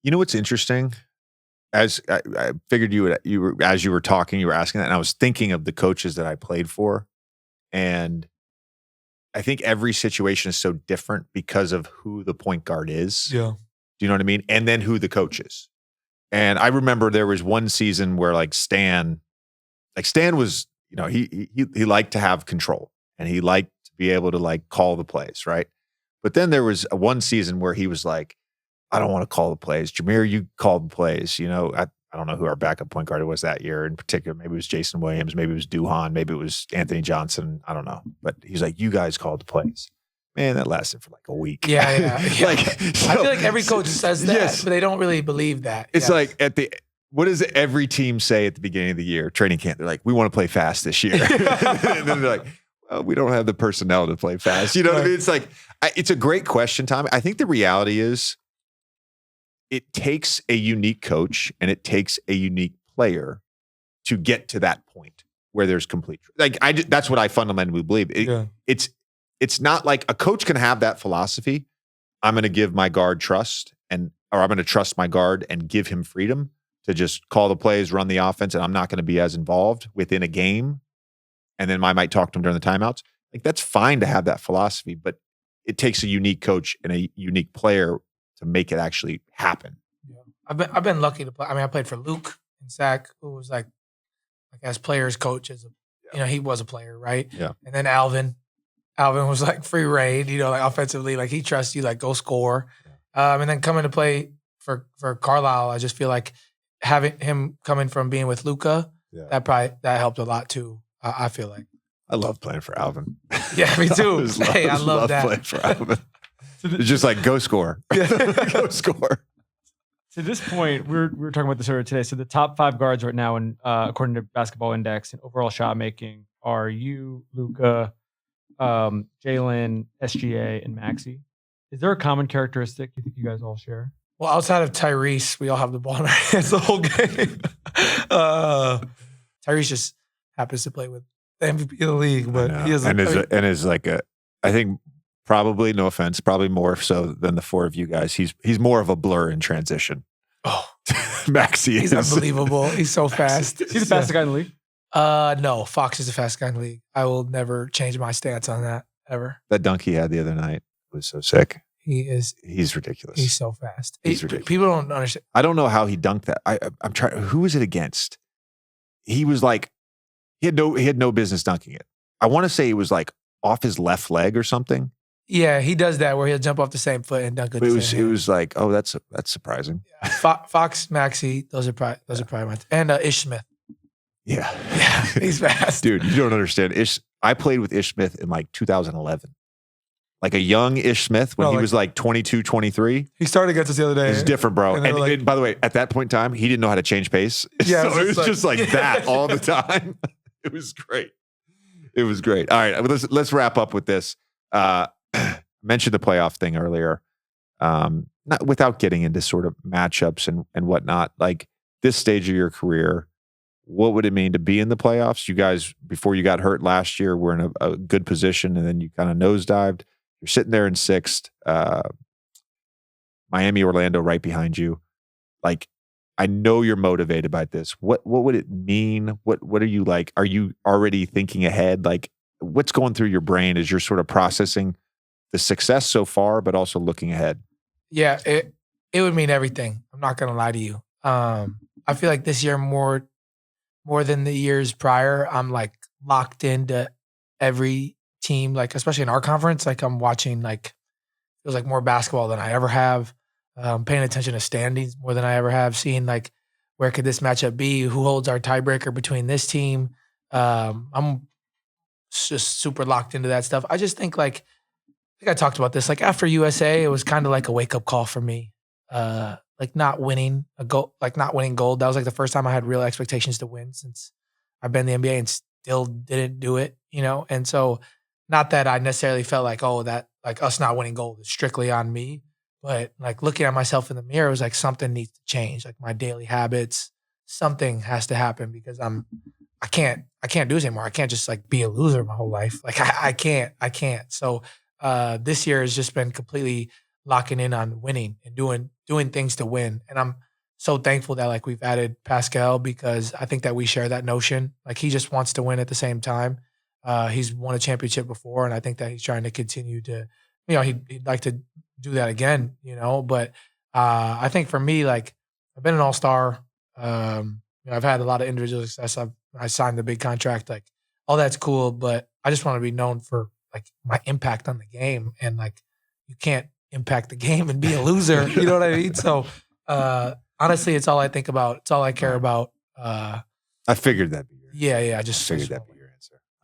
You know what's interesting? As I figured you were as you were talking, you were asking that, and I was thinking of the coaches that I played for, and I think every situation is so different because of who the point guard is. Yeah. Do you know what I mean? And then who the coach is. And I remember there was one season where Stan was, he liked to have control and he liked to be able to call the plays, right? But then there was one season where he was like, I don't want to call the plays. Jameer, you called the plays. I don't know who our backup point guard was that year in particular. Maybe it was Jason Williams. Maybe it was Duhan. Maybe it was Anthony Johnson. I don't know. But he's like, you guys called the plays. Man, that lasted for a week. Yeah. I feel like every coach says that, but they don't really believe that. It's like what does every team say at the beginning of the year? Training camp. They're like, we want to play fast this year. And then they're like, well, we don't have the personnel to play fast. You know what I mean? It's like, it's a great question, Tom. I think the reality is it takes a unique coach and it takes a unique player to get to that point where there's complete. That's what I fundamentally believe. It's not like a coach can have that philosophy. I'm going to give my guard trust or I'm going to trust my guard and give him freedom to just call the plays, run the offense, and I'm not going to be as involved within a game. And then I might talk to him during the timeouts. That's fine to have that philosophy, but it takes a unique coach and a unique player to make it actually happen. Yeah. I've been lucky to play. I mean, I played for Luke and Zach, who was like as players coach he was a player, right? Yeah. And then Alvin was free reign, offensively, he trusts you, go score. And then coming to play for Carlisle, I just feel like having him coming from being with Luca, that helped a lot too. I feel like. I love playing for Alvin. Yeah, me too. I love that. Playing for Alvin. It's just go score. Go score. To this point, we were talking about this earlier today. So the top 5 guards right now, according to Basketball Index and overall shot making, are you, Luka, Jalen, SGA, and Maxey. Is there a common characteristic you think you guys all share? Well, outside of Tyrese, we all have the ball in our hands the whole game. Tyrese just happens to play with the MVP of the league, but he doesn't. And is I think probably, no offense, probably more so than the 4 of you guys. He's more of a blur in transition. Oh, Maxey he's unbelievable. He's so fast. He's the fastest guy in the league. No, Fox is the fastest guy in the league. I will never change my stance on that ever. That dunk he had the other night was so sick. He's ridiculous. He's so fast. He's ridiculous. People don't understand. I don't know how he dunked that. I'm trying. Who was it against? He was he had no business dunking it. I want to say it was off his left leg or something. Yeah, he does that where he'll jump off the same foot and dunk it. But it was oh, that's surprising. Yeah. Fox, Maxey, those are probably my and Ish Smith. Yeah, he's fast, dude. You don't understand. I played with Ish Smith in 2011. A young Ish Smith when he was 22, 23. He started against us the other day. It's different, bro. And by the way, at that point in time, he didn't know how to change pace. Yeah, so it was just that all the time. It was great. It was great. All right, let's wrap up with this. Mentioned the playoff thing earlier. Not without getting into sort of matchups and whatnot. This stage of your career, what would it mean to be in the playoffs? You guys, before you got hurt last year, were in a good position, and then you kind of nosedived. You're sitting there in 6th. Miami, Orlando, right behind you. I know you're motivated by this. What would it mean? What are you like? Are you already thinking ahead? What's going through your brain as you're sort of processing the success so far, but also looking ahead? Yeah, it would mean everything. I'm not gonna lie to you. I feel like this year more than the years prior, I'm locked into every team, especially in our conference. I'm watching feels like more basketball than I ever have. Paying attention to standings more than I ever have. Seeing where could this matchup be? Who holds our tiebreaker between this team? I'm just super locked into that stuff. I just think I think I talked about this. After USA, it was kind of a wake up call for me. Not winning a goal, not winning gold. That was the first time I had real expectations to win since I've been in the NBA and still didn't do it, And so, not that I necessarily felt that us not winning gold is strictly on me, but looking at myself in the mirror, it was something needs to change. My daily habits, something has to happen because I can't do this anymore. I can't just be a loser my whole life. I can't. So this year has just been completely locking in on winning and doing things to win. And I'm so thankful that like we've added Pascal because I think that we share that notion. Like he just wants to win at the same time. He's won a championship before, and I think that he's trying to continue to, he'd like to do that again, But I think for me, like I've been an all-star. I've had a lot of individual success. I signed the big contract, like all that's cool, but I just want to be known for like my impact on the game. And like you can't impact the game and be a loser. You know what I mean? So honestly, it's all I think about. It's all I care about. I figured that. Yeah. I just figured that.